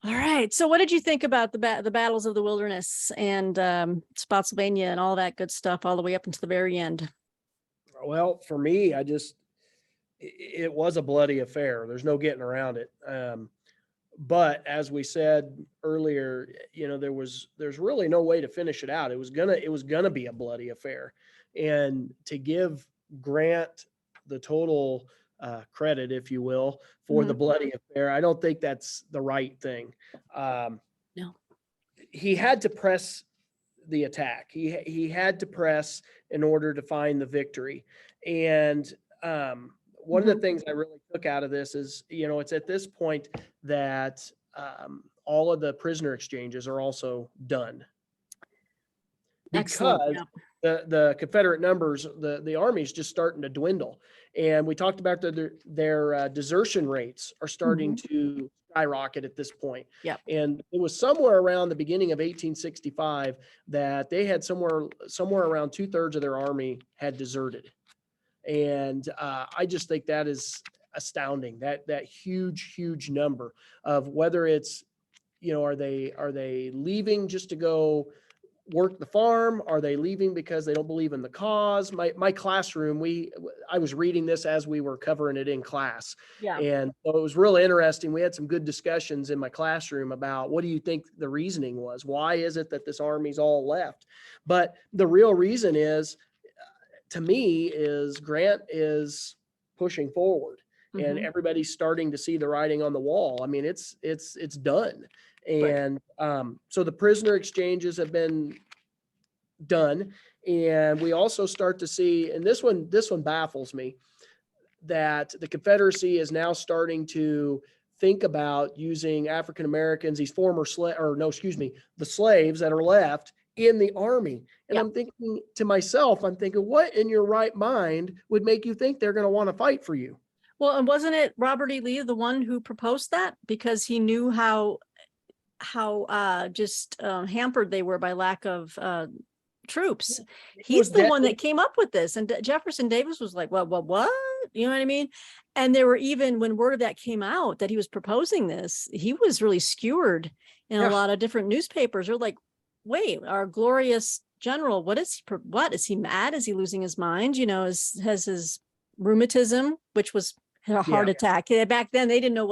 All right. So what did you think about the battles of the wilderness and Spotsylvania and all that good stuff all the way up until the very end? Well, for me, it was a bloody affair. There's no getting around it. But as we said earlier, there's really no way to finish it out. It was gonna be a bloody affair, and to give Grant the total credit, if you will, for the Mhm. bloody affair, I don't think that's the right thing. Um, No. he had to press the attack. He had to press in order to find the victory. And one of the Mhm. things I really took out of this is, it's at this point that all of the prisoner exchanges are also done Excellent. because Yeah. the Confederate numbers, the army is just starting to dwindle. And we talked about their desertion rates are starting Mhm. to skyrocket at this point. Yeah. And it was somewhere around the beginning of 1865 that they had somewhere around 2/3 of their army had deserted. And I just think that is astounding. That huge number of whether it's are they leaving just to go work the farm? Are they leaving because they don't believe in the cause? My classroom, I was reading this as we were covering it in class. Yeah. And so it was really interesting. We had some good discussions in my classroom about what do you think the reasoning was? Why is it that this army's all left? But the real reason is, to me, is Grant is pushing forward and Mhm. everybody's starting to see the writing on the wall. I mean, it's done. Right. And so the prisoner exchanges have been done. And we also start to see, and this one baffles me, that the Confederacy is now starting to think about using African Americans, these former slave, or no, excuse me, the slaves that are left in the army. And Yeah. I'm thinking to myself, what in your right mind would make you think they're going to want to fight for you? Well, and wasn't it Robert E. Lee the one who proposed that because he knew how just hampered they were by lack of troops. It He's was the dead. one that came up with this, and Jefferson Davis was like, "Well, what? You know what I mean?" And there were even when word of that came out that he was proposing this, he was really skewered in a Yeah. lot of different newspapers. They're like, "Wait, our glorious general, what is he mad? Is he losing his mind? Has his rheumatism, which was a Yeah. heart attack. Back then they didn't know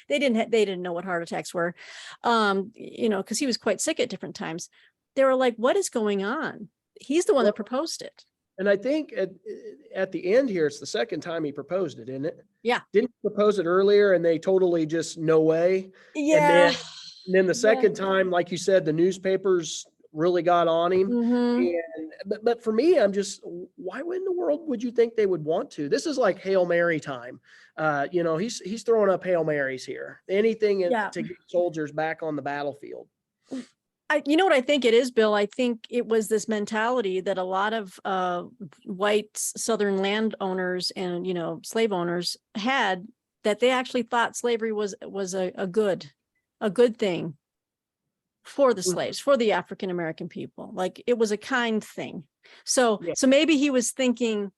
they didn't know what heart attacks were, because he was quite sick at different times. They were like, what is going on? He's the one that Well, proposed it. and I think at the end here, it's the second time he proposed it, isn't it? Yeah. Didn't he propose it earlier and they totally just no way? And then Yeah. and then the Yeah. second time, like you said, the newspapers really got on him. Mm-hmm. But for me, I'm just, why in the world would you think they would want to? This is like Hail Mary time. He's throwing up Hail Marys here. Anything Yeah. to get soldiers back on the battlefield. You know what I think it is, Bill? I think it was this mentality that a lot of white Southern landowners and slave owners had, that they actually thought slavery was a good thing for the Mhm. slaves, for the African American people. Like it was a kind thing. So Yeah. so maybe he was thinking,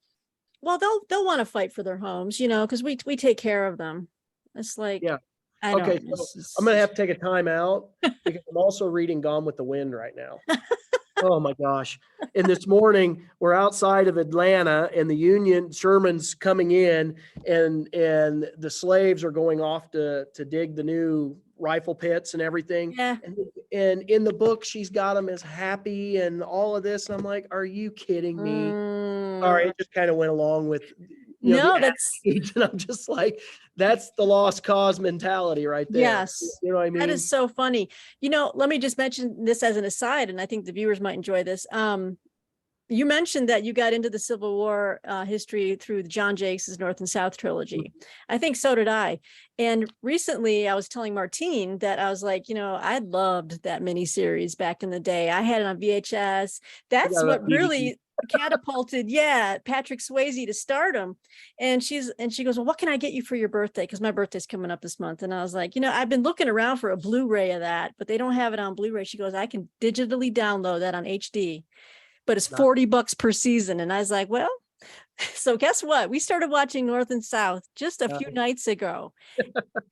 well, they'll want to fight for their homes, because we take care of them. It's like, Yeah. I Okay. don't. So I'm going to have to take a time out because I'm also reading Gone with the Wind right now. Oh my gosh. And this morning we're outside of Atlanta and the Union Sherman's coming in and the slaves are going off to dig the new rifle pits and everything. Yeah. And in the book, she's got them as happy and all of this. And I'm like, are you kidding me? Sorry, Mm, it just kind of went along with, the no, that's attitude. And I'm just like, that's the lost cause mentality right there. yes. You know what I That mean? is so funny. Let me just mention this as an aside, and I think the viewers might enjoy this. You mentioned that you got into the Civil War history through the John Jakes' North and South trilogy. I think so did I. And recently I was telling Martine that I was like, I loved that miniseries back in the day. I had it on VHS. I That's got a what DVD. really catapulted, Patrick Swayze to stardom. And she goes, well, what can I get you for your birthday? Because my birthday's coming up this month. And I was like, I've been looking around for a Blu-ray of that, but they don't have it on Blu-ray. She goes, I can digitally download that on HD, but it's Not $40 per season. And I was like, well, So guess what? We started watching North and South just a few nights ago,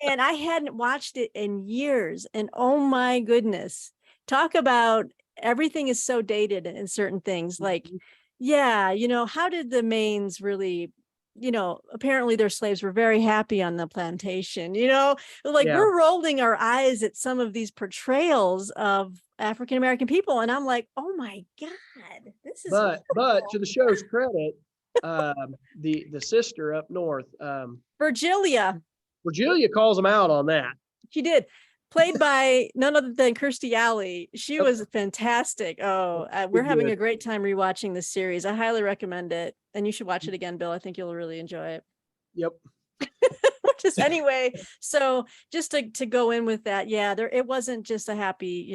and I hadn't watched it in years. And oh my goodness, talk about everything is so dated in certain things. Like, yeah, how did the Maines really, apparently their slaves were very happy on the plantation, like Yeah. we're rolling our eyes at some of these portrayals of African American people. And I'm like, oh my God, this is But horrible. to the show's credit, the sister up north, Virgilia. Virgilia calls them out on that. She did. Played by none other than Kirstie Alley. She Yep. was fantastic. Oh, we're having a great time rewatching this series. I highly recommend it. And you should watch it again, Bill. I think you'll really enjoy it. Yep. Just anyway, so just to go in with that, yeah, it wasn't just a happy,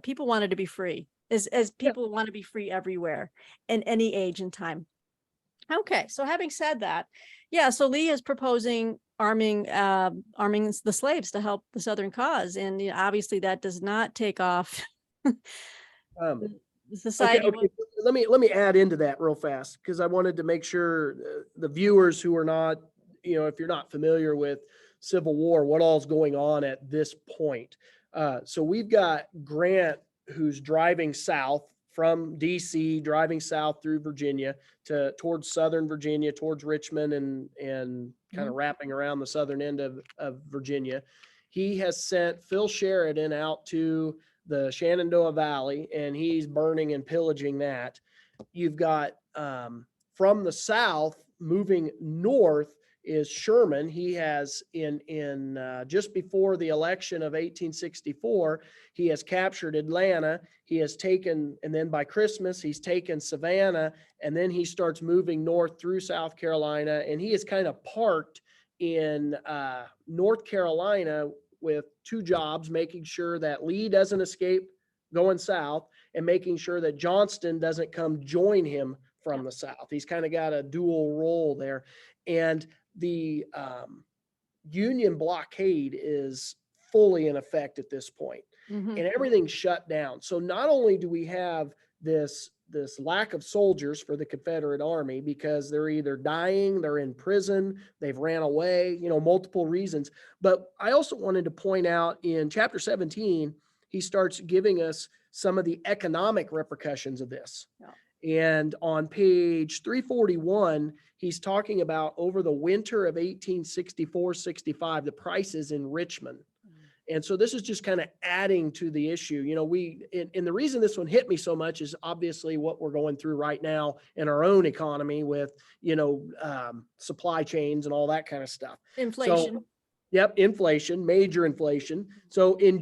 people wanted to be free, as people want to be free everywhere in any age and time. Okay, so having said that, yeah, so Lee is proposing arming the slaves to help the Southern cause, and obviously that does not take off. Society. Okay. Let me add into that real fast, because I wanted to make sure the viewers who are not, if you're not familiar with Civil War, what all's going on at this point. So we've got Grant, who's driving south from DC, driving south through Virginia towards southern Virginia, towards Richmond, and kind of wrapping around the southern end of Virginia. He has sent Phil Sheridan out to the Shenandoah Valley, and he's burning and pillaging that. You've got from the south moving north is Sherman. He has in just before the election of 1864, he has captured Atlanta. He has taken, and then by Christmas, he's taken Savannah, and then he starts moving north through South Carolina, and he is kind of parked in North Carolina with two jobs, making sure that Lee doesn't escape going south and making sure that Johnston doesn't come join him from the south. He's kind of got a dual role there. And the Union blockade is fully in effect at this point, and everything's shut down. So not only do we have this lack of soldiers for the Confederate Army because they're either dying, they're in prison, they've ran away, multiple reasons. But I also wanted to point out in chapter 17, he starts giving us some of the economic repercussions of this. Yeah. And on page 341, he's talking about over the winter of 1864-65, the prices in Richmond. And so this is just kind of adding to the issue. And the reason this one hit me so much is obviously what we're going through right now in our own economy with, supply chains and all that kind of stuff. Inflation. So, yep, inflation, major inflation. So on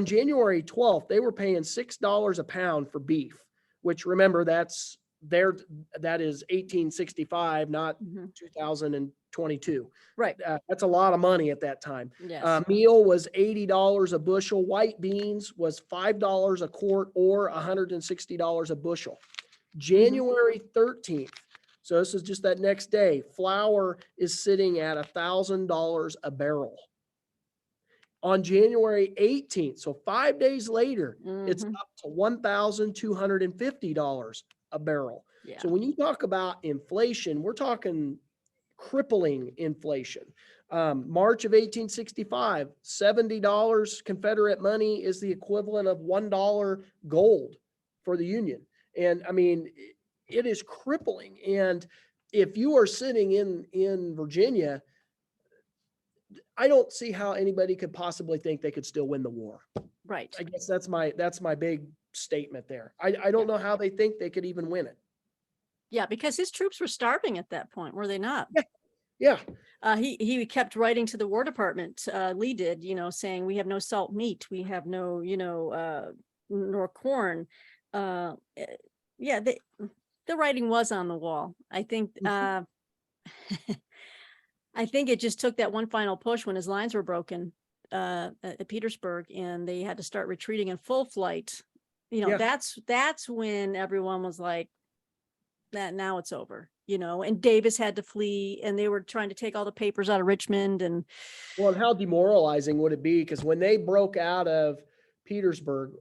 January 12th, they were paying $6 a pound for beef, which remember that is 1865, not 2022. Right. That's a lot of money at that time. Yes. Meal was $80 a bushel. White beans was $5 a quart or $160 a bushel. January 13th. So this is just that next day. Flour is sitting at $1,000 a barrel. On January 18th, so 5 days later, it's up to $1,250 a barrel. Yeah. So when you talk about inflation, we're talking crippling inflation. March of 1865, $70 Confederate money is the equivalent of $1 gold for the Union. And I mean, it is crippling. And if you are sitting in Virginia, I don't see how anybody could possibly think they could still win the war. Right. I guess that's my big statement there. I don't know how they think they could even win it. Yeah, because his troops were starving at that point, were they not? Yeah. He kept writing to the War Department. Lee did, saying we have no salt meat, we have no, nor corn. The writing was on the wall. I think. I think it just took that one final push when his lines were broken at Petersburg, and they had to start retreating in full flight. That's when everyone was like, that now it's over, and Davis had to flee, and they were trying to take all the papers out of Richmond. And how demoralizing would it be? Because when they broke out of Petersburg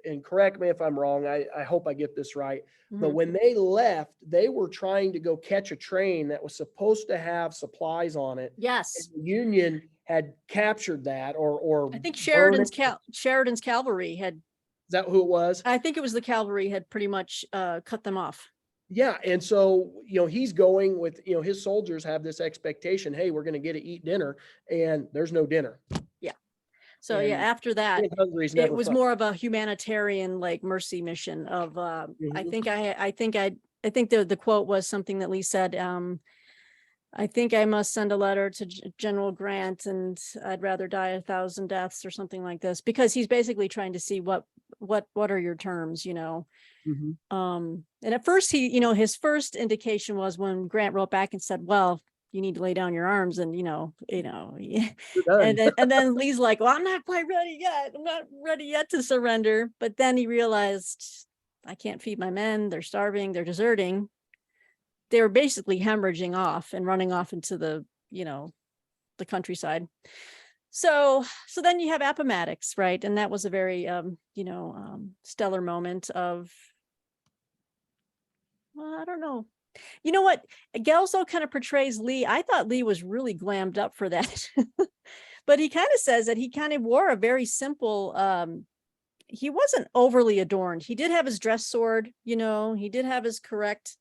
and correct me if I'm wrong, I hope I get this right, but Mhm. when they left, they were trying to go catch a train that was supposed to have supplies on it. And Yes. the Union had captured that or I think burned it. Sheridan's cavalry had, Is that who it was? I think it was the cavalry had pretty much cut them off. Yeah. And so, he's going with, his soldiers have this expectation, hey, we're going to get to eat dinner, and there's no dinner. Yeah. So yeah, And after that, being hungry is it never was fun. more of a humanitarian like mercy mission of I Mhm. think the quote was something that Lee said, I think I must send a letter to General Grant, and I'd rather die 1,000 deaths or something like this, because he's basically trying to see what are your terms, Mhm. And at first his first indication was when Grant wrote back and said, well, you need to lay down your arms, and We're done. and then Lee's like, well, I'm not quite ready yet. I'm not ready yet to surrender. But then he realized, I can't feed my men. They're starving. They're deserting. They were basically hemorrhaging off and running off into the countryside. So then you have Appomattox, right? And that was a very stellar moment of, well, I don't know. You know what? Guelzo kind of portrays Lee. I thought Lee was really glammed up for that. But he kind of says that he kind of wore a very simple, he wasn't overly adorned. He did have his dress sword, he did have his correct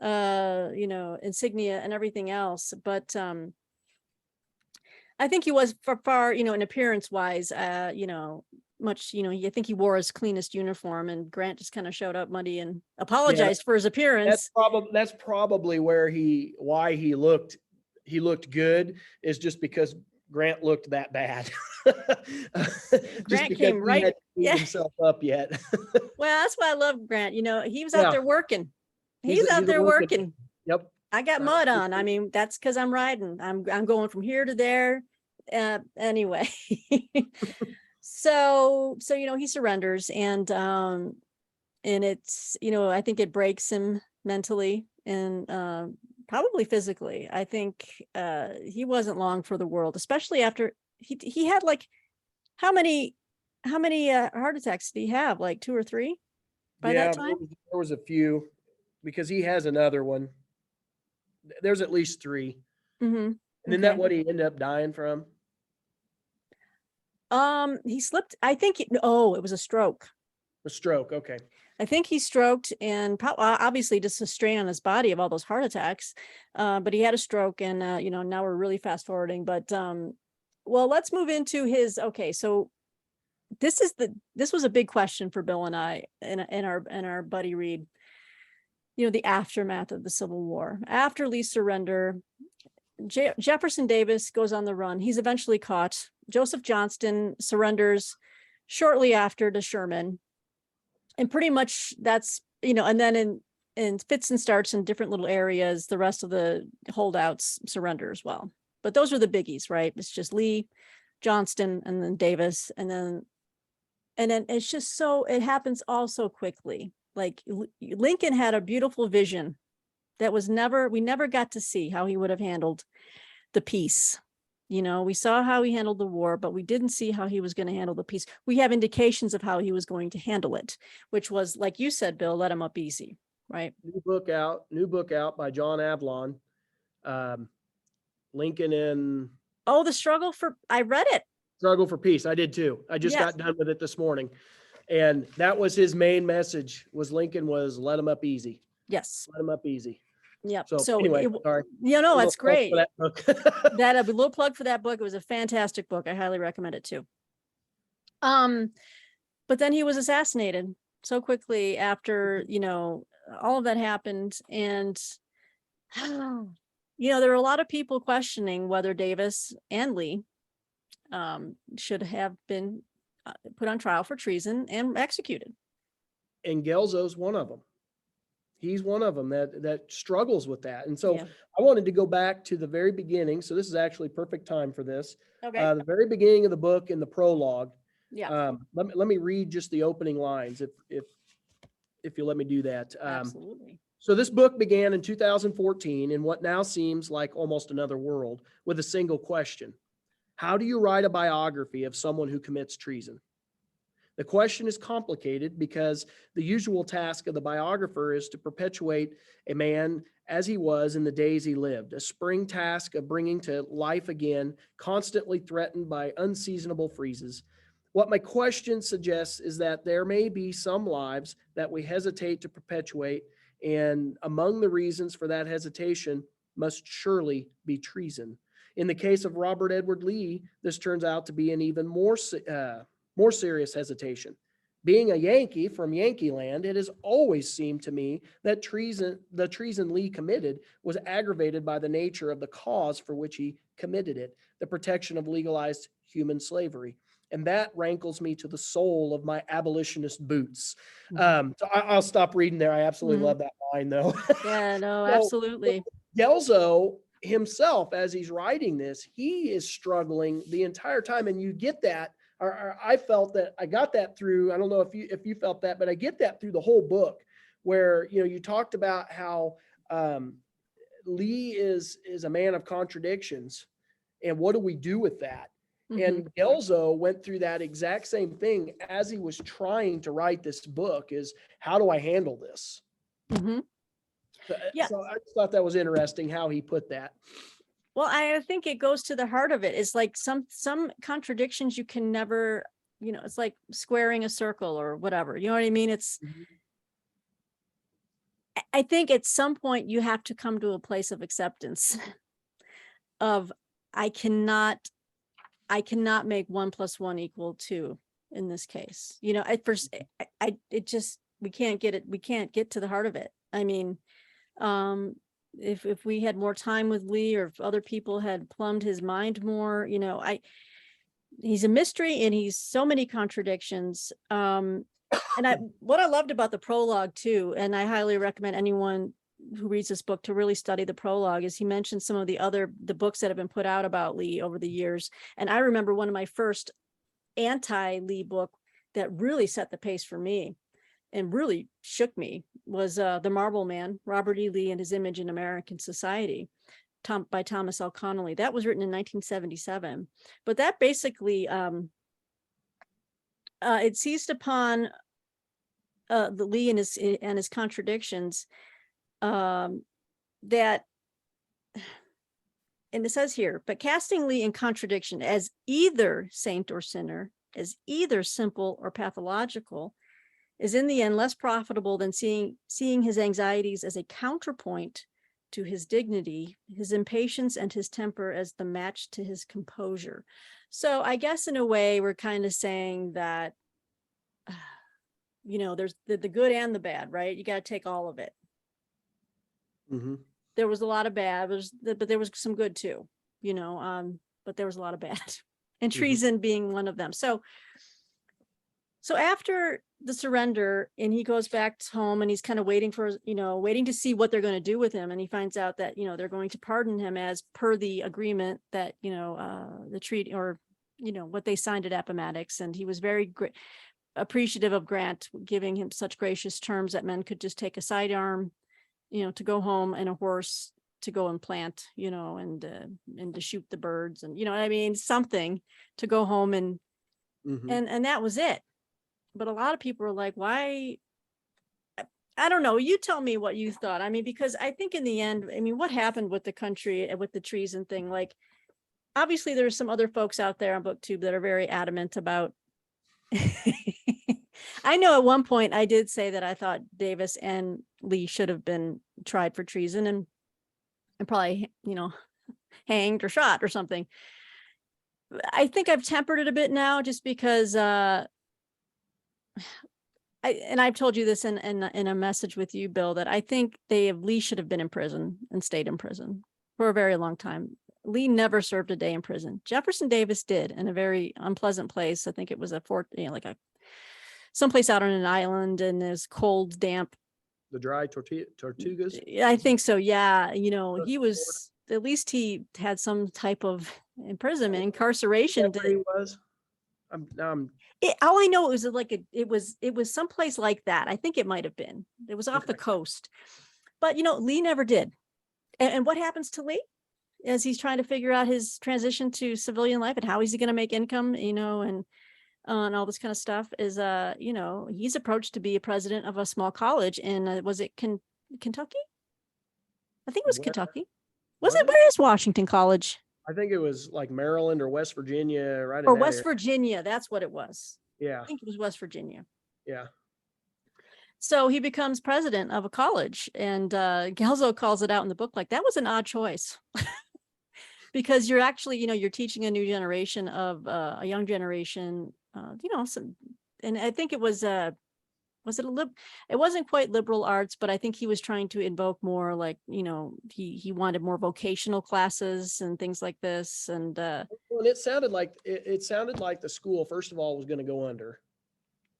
insignia and everything else. But I think he was far, in appearance wise, much, I think he wore his cleanest uniform, and Grant just kind of showed up muddy and Yeah, apologized for his appearance. that's probably why he looked good, is just because Grant looked that bad. Just Grant because came he right. hadn't cleaned Yeah. himself up yet. Well, that's why I love Grant. He was out Yeah, there working. he's He's out a there working man. working. Yep. I got mud on. I mean, that's because I'm riding. I'm going from here to there. Anyway. So he surrenders, and it's, I think it breaks him mentally and probably physically. I think he wasn't long for the world, especially after he had like, how many heart attacks did he have? Like 2 or 3 by that Yeah, time? there was a few, because he has another one. There's at least 3. Mm-hmm. And then that Okay. what he ended up dying from? He slipped. I think it was a stroke. A stroke. Okay. I think he stroked, and obviously just a strain on his body of all those heart attacks. But he had a stroke, and now we're really fast forwarding. But well, let's move into his. Okay, so this was a big question for Bill and I in our buddy read. The aftermath of the Civil War after Lee's surrender. Jefferson Davis goes on the run. He's eventually caught. Joseph Johnston surrenders shortly after to Sherman. And pretty much that's, and then in fits and starts in different little areas, the rest of the holdouts surrender as well. But those are the biggies, right? It's just Lee, Johnston, and then Davis. And then it's just it happens all so quickly. Like Lincoln had a beautiful vision that we never got to see how he would have handled the peace. We saw how he handled the war, but we didn't see how he was going to handle the peace. We have indications of how he was going to handle it, which was, like you said, Bill, let him up easy, right? New book out by John Avlon. Lincoln and Oh, I read it. Struggle for Peace. I did too. I just Yes. got done with it this morning. And that was his main message, was Lincoln was let him up easy. Yes. Let him up easy. Yep. So anyway, sorry. That's great. That book. That a little plug for that book. It was a fantastic book. I highly recommend it too. But then he was assassinated so quickly after, all of that happened. And, there were a lot of people questioning whether Davis and Lee should have been put on trial for treason and executed. And Guelzo's one of them. He's one of them that struggles with that. And so Yeah. I wanted to go back to the very beginning. So this is actually perfect time for this. Okay. The very beginning of the book, in the prologue. Yeah. Let me read just the opening lines, if you let me do that. Absolutely. So this book began in 2014 in what now seems like almost another world, with a single question: how do you write a biography of someone who commits treason? The question is complicated because the usual task of the biographer is to perpetuate a man as he was in the days he lived, a spring task of bringing to life again, constantly threatened by unseasonable freezes. What my question suggests is that there may be some lives that we hesitate to perpetuate, and among the reasons for that hesitation must surely be treason. In the case of Robert Edward Lee, this turns out to be an even more serious hesitation. Being a Yankee from Yankee land, it has always seemed to me that the treason Lee committed was aggravated by the nature of the cause for which he committed it, the protection of legalized human slavery. And that rankles me to the soul of my abolitionist boots. I'll stop reading there. I absolutely love that line, though. Yeah, no, So, absolutely. Guelzo himself, as he's writing this, he is struggling the entire time, and you get that. Or I felt that I got that through. I don't know if you felt that, but I get that through the whole book, where you talked about how Lee is a man of contradictions, and what do we do with that? And Guelzo went through that exact same thing as he was trying to write this book. Is how do I handle this? Yeah. So I just thought that was interesting how he put that. Well, I think it goes to the heart of it. It's like some contradictions you can never, it's like squaring a circle or whatever. You know what I mean? I think at some point you have to come to a place of acceptance of I cannot make 1 + 1 = 2 in this case. At first we can't get to the heart of it. I mean, if we had more time with Lee, or if other people had plumbed his mind more, he's a mystery, and he's so many contradictions. And what I loved about the prologue too, and I highly recommend anyone who reads this book to really study the prologue, is he mentioned some of the books that have been put out about Lee over the years. And I remember one of my first anti-Lee book that really set the pace for me and really shook me was The Marble Man, Robert E. Lee and His Image in American Society, by Thomas L. Connolly. That was written in 1977. But that basically, it seized upon the Lee and his contradictions, that, and it says here, but casting Lee in contradiction as either saint or sinner, as either simple or pathological, is in the end less profitable than seeing his anxieties as a counterpoint to his dignity, his impatience and his temper as the match to his composure. So I guess in a way we're kind of saying that, there's the good and the bad, right? You got to take all of it. There was a lot of bad, but there was some good too, but there was a lot of bad, and treason being one of them. So after the surrender, and he goes back home, and he's kind of waiting to see what they're going to do with him. And he finds out that, they're going to pardon him as per the agreement that, the treaty, or, what they signed at Appomattox. And he was very appreciative of Grant giving him such gracious terms that men could just take a sidearm, to go home, and a horse to go and plant, and to shoot the birds, and, something to go home and that was it. But a lot of people are like, why? I don't know. You tell me what you thought. Because I think in the end, what happened with the country and with the treason thing, like, obviously there's some other folks out there on BookTube that are very adamant about. I know at one point I did say that I thought Davis and Lee should have been tried for treason and probably, hanged or shot or something. I think I've tempered it a bit now, just because I've told you this in a message with you, Bill, that I think Lee should have been in prison and stayed in prison for a very long time. Lee never served a day in prison. Jefferson Davis did, in a very unpleasant place. I think it was someplace out on an island, and there's cold, damp. The dry tortugas. I think so. Yeah. He was, at least he had some type of imprisonment, incarceration. He was. All I know is it was someplace like that. I think it might have been. It was off the coast. But Lee never did. And what happens to Lee as he's trying to figure out his transition to civilian life, and how is he going to make income? And and all this kind of stuff is, you know, he's approached to be a president of a small college in, was it Kentucky? I think it was Where Kentucky. was it? Where is Washington College? I think it was like Maryland or West Virginia, right in Or that West area. Virginia. That's what it was. Yeah, I think it was West Virginia. yeah. So he becomes president of a college, and Guelzo calls it out in the book like that was an odd choice. Because you're actually, you know, you're teaching a new generation of a young generation, you know, and I think it was it it wasn't quite liberal arts, but I think he was trying to invoke more like, you know, he wanted more vocational classes and things like this. And Well, and it sounded like it sounded like the school, first of all, was going to go under.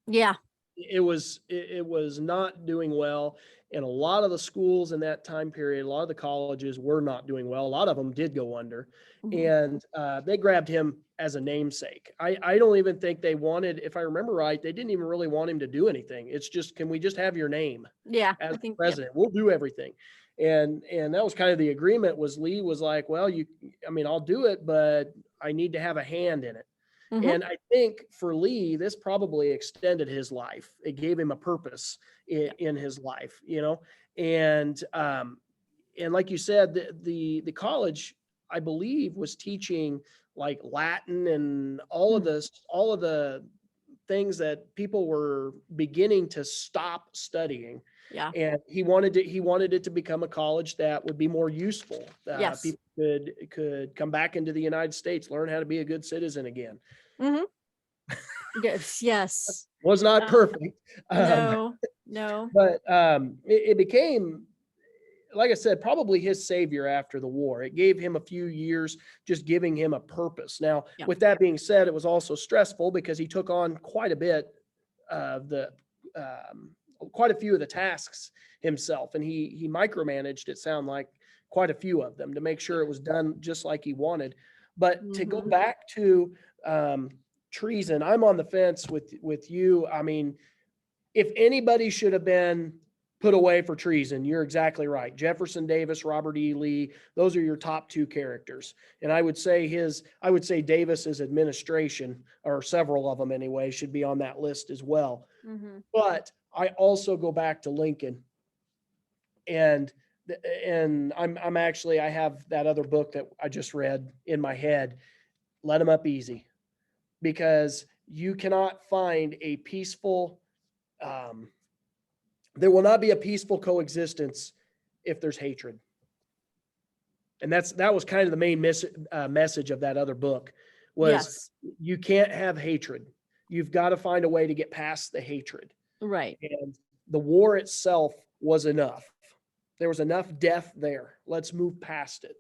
yeah, It was not doing well, and a lot of the schools in that time period, a lot of the colleges were not doing well. A lot of them did go under, and they grabbed him as a namesake. I don't even think they wanted, if I remember right, they didn't even really want him to do anything. It's just, can we just have your name yeah, as I think, president? We'll do everything. And that was kind of the agreement. Was Lee was like, well, I mean, I'll do it, but I need to have a hand in it. And I think for Lee, this probably extended his life. It gave him a purpose in his life, you know. And like you said, the college, I believe, was teaching like Latin and all of the things that people were beginning to stop studying. yeah, And he wanted it to become a college that would be more useful. yes. People could come back into the United States, learn how to be a good citizen again. Yes, yes. Was not perfect. No. But it became, like I said, probably his savior after the war. It gave him a few years, just giving him a purpose. Now, Yeah. with that being said, it was also stressful because he took on quite a bit of quite a few of the tasks himself, and he micromanaged, it sounded like, quite a few of them to make sure it was done just like he wanted. But to go back to treason, I'm on the fence with you. I mean, if anybody should have been put away for treason, you're exactly right. Jefferson Davis, Robert E. Lee, those are your top two characters. And I would say Davis's administration, or several of them anyway, should be on that list as well. But I also go back to Lincoln, and I'm actually, I have that other book that I just read in my head, Let 'Em Up Easy, because you cannot find a peaceful, there will not be a peaceful coexistence if there's hatred. And that was kind of the main message of that other book, was you can't have hatred. You've got to find a way to get past the hatred. Right. And the war itself was enough. There was enough death there. Let's move past it.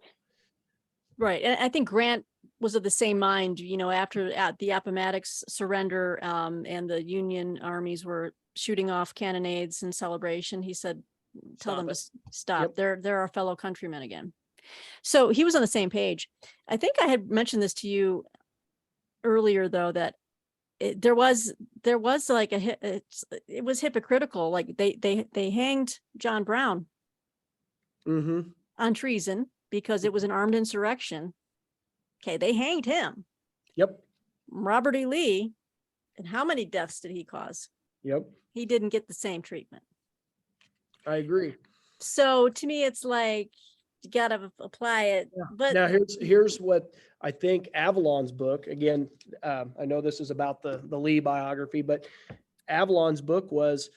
Right. And I think Grant was of the same mind, you know, after the Appomattox surrender, and the Union armies were shooting off cannonades in celebration. He said, tell them to stop. Yep. They're our fellow countrymen again. So he was on the same page. I think I had mentioned this to you earlier, though, that there was like it was hypocritical. Like they hanged John Brown on treason because it was an armed insurrection. Okay, they hanged him. Yep. Robert E. Lee, and how many deaths did he cause? Yep. He didn't get the same treatment. I agree. So to me, it's like, you got to apply it. Yeah. But now here's what I think Avalon's book, again, I know this is about the Lee biography, but Avalon's book was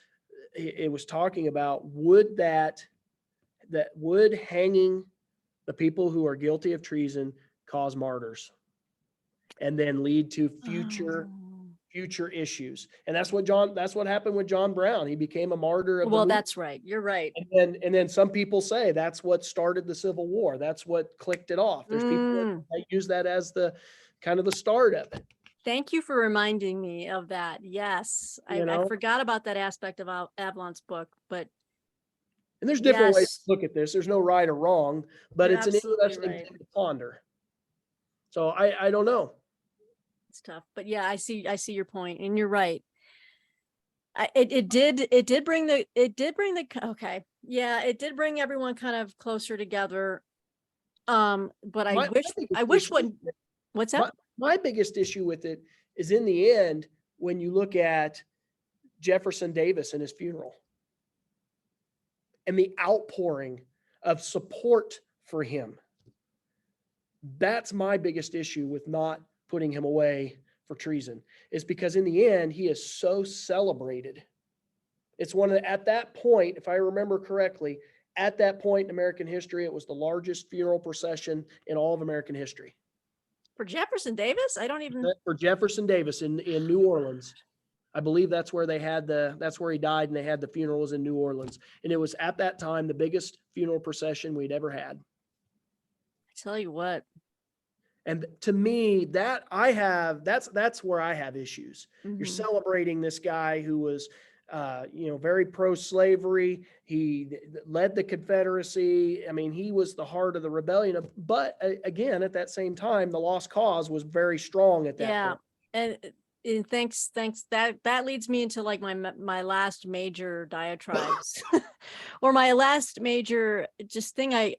talking about would hanging the people who are guilty of treason cause martyrs and then lead to future issues. And that's what happened with John Brown. He became a martyr. Well, that's right. You're right. And then some people say that's what started the Civil War. That's what clicked it off. There's people that use that as the kind of the start of it. Thank you for reminding me of that. Yes. I forgot about that aspect of Avalon's book, but. And there's different ways to look at this. There's no right or wrong, but it's an interesting thing to ponder. So I don't know. It's tough, but yeah, I see your point, and you're right. It did bring everyone kind of closer together. But I wish what's that? My biggest issue with it is, in the end, when you look at Jefferson Davis and his funeral and the outpouring of support for him. That's my biggest issue with not putting him away for treason, is because in the end, he is so celebrated. It's one of the, at that point, if I remember correctly, at that point in American history, it was the largest funeral procession in all of American history. For Jefferson Davis? I don't even. For Jefferson Davis in New Orleans. I believe that's where that's where he died, and they had the funerals in New Orleans. And it was at that time the biggest funeral procession we'd ever had. I tell you what. And to me, that's where I have issues. You're Mhm. celebrating this guy who was, very pro-slavery. He led the Confederacy. I mean, he was the heart of the rebellion. But again, at that same time, the lost cause was very strong at that Yeah. point. And thanks. That leads me into like my last major diatribes or my last major just thing. I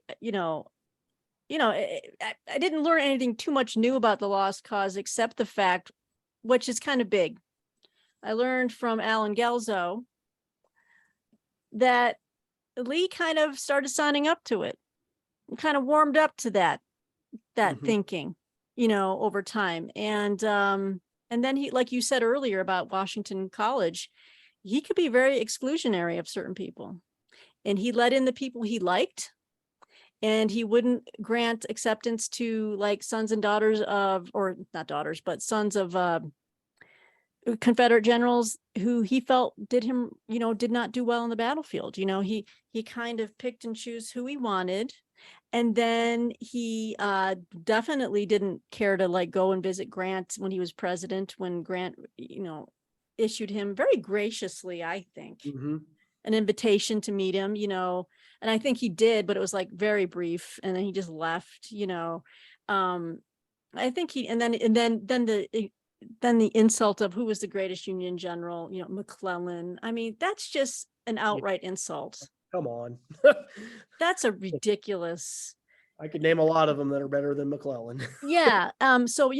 didn't learn anything too much new about the lost cause, except the fact, which is kind of big. I learned from Alan Guelzo that Lee kind of started signing up to it, kind of warmed up to that Mhm. thinking, over time. And then he, like you said earlier about Washington College, he could be very exclusionary of certain people. And he let in the people he liked, and he wouldn't grant acceptance to like sons and daughters of, or not daughters, but sons of Confederate generals who he felt did not do well on the battlefield. He kind of picked and chose who he wanted. And then he definitely didn't care to like go and visit Grant when he was president, when Grant, issued him very graciously, I think, Mhm. an invitation to meet him, and I think he did, but it was like very brief. And then he just left, I think he, and then the insult of who was the greatest Union general, McClellan. I mean, that's just an outright insult. Come on. That's a ridiculous. I could name a lot of them that are better than McClellan. Yeah. So,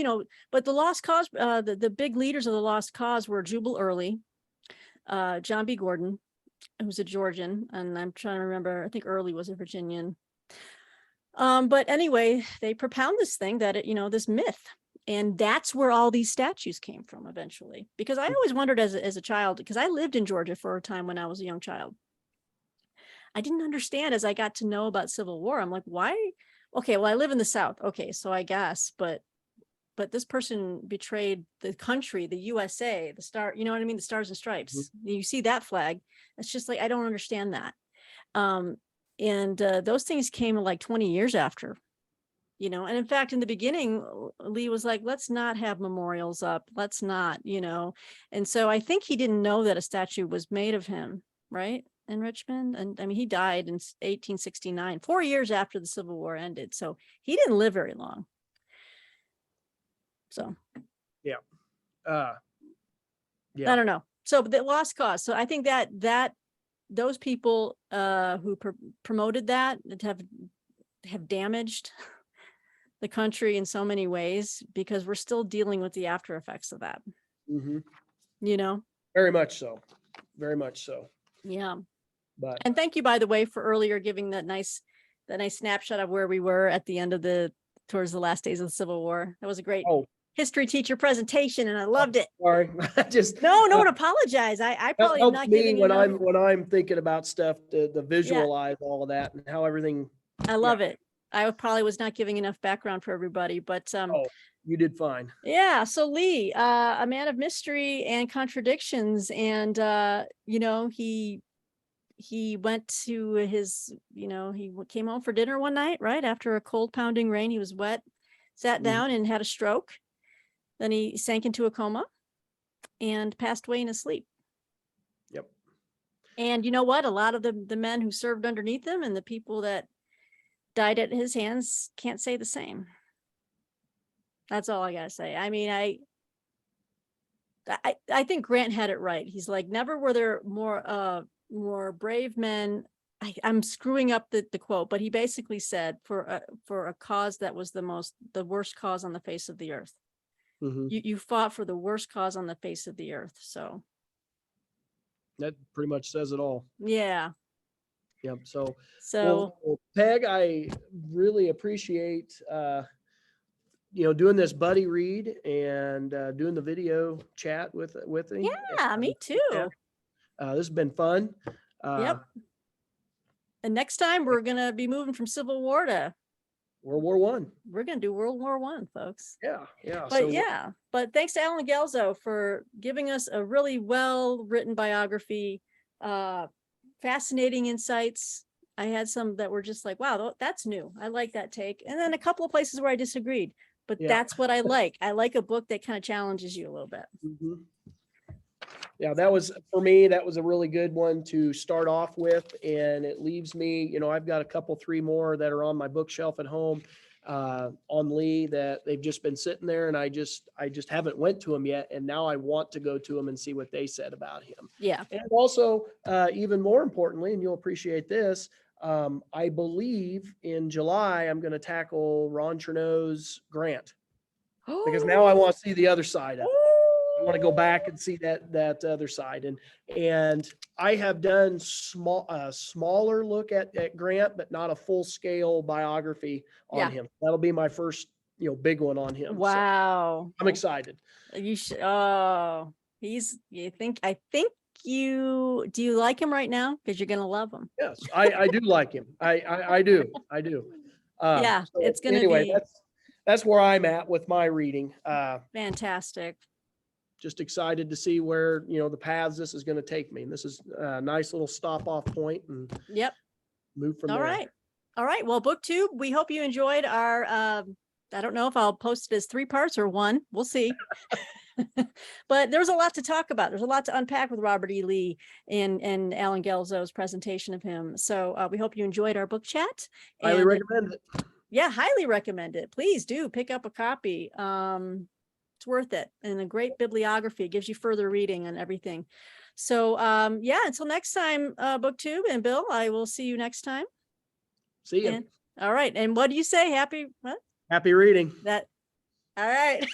but the lost cause, the big leaders of the lost cause were Jubal Early, John B. Gordon, who's a Georgian, and I'm trying to remember, I think Early was a Virginian. But anyway, they propound this thing that this myth. And that's where all these statues came from eventually, because I always wondered as a child, because I lived in Georgia for a time when I was a young child. I didn't understand as I got to know about Civil War. I'm like, why? Okay, well, I live in the South. Okay, so I guess, but this person betrayed the country, the USA, the star, you know what I mean? The Stars and Stripes. You see that flag. It's just like, I don't understand that. And those things came like 20 years after. And in fact, in the beginning, Lee was like, let's not have memorials up. Let's not, And so I think he didn't know that a statue was made of him, right? In Richmond. And I mean, he died in 1869, 4 years after the Civil War ended. So he didn't live very long. So. Yeah. I don't know. So the lost cause. So I think that those people who promoted that have damaged the country in so many ways, because we're still dealing with the after effects of that. Mm-hmm. Very much so. Very much so. Yeah. But and thank you, by the way, for earlier giving that nice snapshot of where we were at the end of towards the last days of the Civil War. That was a great history teacher presentation, and I loved it. Sorry, no one apologize. I probably am not giving when I'm thinking about stuff to visualize all of that and how everything. I love it. I probably was not giving enough background for everybody, but you did fine. Yeah. So Lee, a man of mystery and contradictions, and he went to his, he came home for dinner one night, right after a cold pounding rain. He was wet, sat down and had a stroke. Then he sank into a coma and passed away in his sleep. Yep. And you know what? A lot of the men who served underneath him and the people that died at his hands can't say the same. That's all I gotta say. I mean, I think Grant had it right. He's like, never were there more brave men. I'm screwing up the quote, but he basically said, for a cause that was the worst cause on the face of the earth. Mhm. You fought for the worst cause on the face of the earth. So That pretty much says it all. yeah. Yep. So, So well, Peg, I really appreciate, doing this buddy read and doing the video chat with me. yeah, me too. This has been fun. Yep. And next time we're gonna be moving from Civil War to World War One. we're gonna do World War I, folks. Yeah, yeah. But yeah, but thanks to Alan Guelzo for giving us a really well written biography, fascinating insights. I had some that were just like, wow, that's new. I like that take. And then a couple of places where I disagreed, but Yeah. that's what I like. I like a book that kind of challenges you a little bit. Mhm. Yeah, that was, for me, that was a really good one to start off with. And it leaves me, I've got three more that are on my bookshelf at home on Lee that they've just been sitting there, and I just haven't went to them yet. And now I want to go to them and see what they said about him. Yeah. And also, even more importantly, and you'll appreciate this, I believe in July, I'm going to tackle Ron Chernow's Grant, because now I want to see the other side of it. I want to go back and see that other side. And I have done smaller look at Grant, but not a full scale biography on Yeah. him. That'll be my first, big one on him. So Wow. I'm excited. You should. Oh, I think do you like him right now? Because you're gonna love him. Yes, I do like him. I do. Yeah, So it's gonna anyway, be that's where I'm at with my reading. fantastic. Just excited to see where, the paths this is going to take me. And this is a nice little stop off point and Yep. move from All there. right. All right. Well, BookTube, we hope you enjoyed our, I don't know if I'll post it as 3 parts or 1. We'll see. But there's a lot to talk about. There's a lot to unpack with Robert E. Lee and Alan Guelzo's presentation of him. So we hope you enjoyed our book chat. Highly recommend it. Yeah, highly recommend it. Please do pick up a copy. It's worth it. And a great bibliography, gives you further reading and everything. So yeah, until next time, BookTube and Bill, I will see you next time. See you. All right. And what do you say? Happy what? Happy reading. All right.